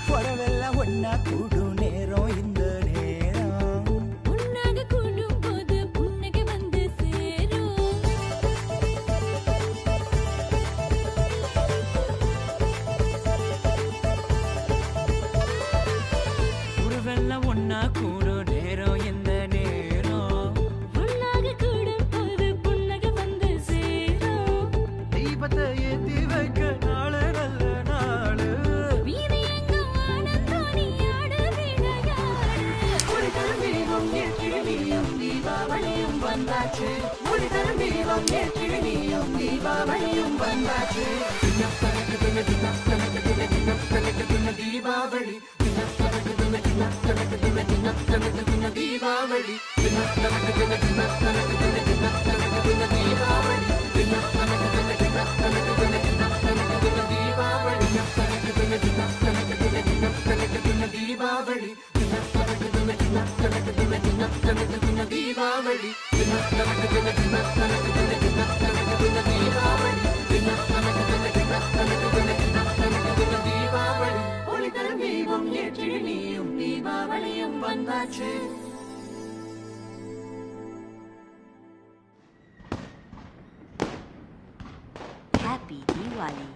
புடவெல்லாம் ஒன்னா கூடும் நேரம் இந்த நேரம் உன்னாக கூடும் போது புன்னகை வந்து சேரும் புடவெல்லாம் ஒன்னா கூடும் நேரம் இந்த நேரம் உன்னாக கூடும் போது புன்னகை வந்து சேரும் தீபத்தை ஏத்தி வைக்க நாளு நல்ல நாளு வீதி எங்கும் ஆனந்தம் நீ ஆடு விளையாடு ஒளிதரும் தீபம் ஏற்றினியும் தீபாவளியும் வந்தாச்சு ஒளிதரும் தீபம் ஏற்றினியும் தீபாவளியும் வந்தாச்சு தீபாவளி தீபாவளி தீபாவளி தீபாவளி தீபாவளி ஒளிதரும் தீபம் ஏற்றி நீயும் தீபாவளியும் வந்தாச்சு Happy Diwali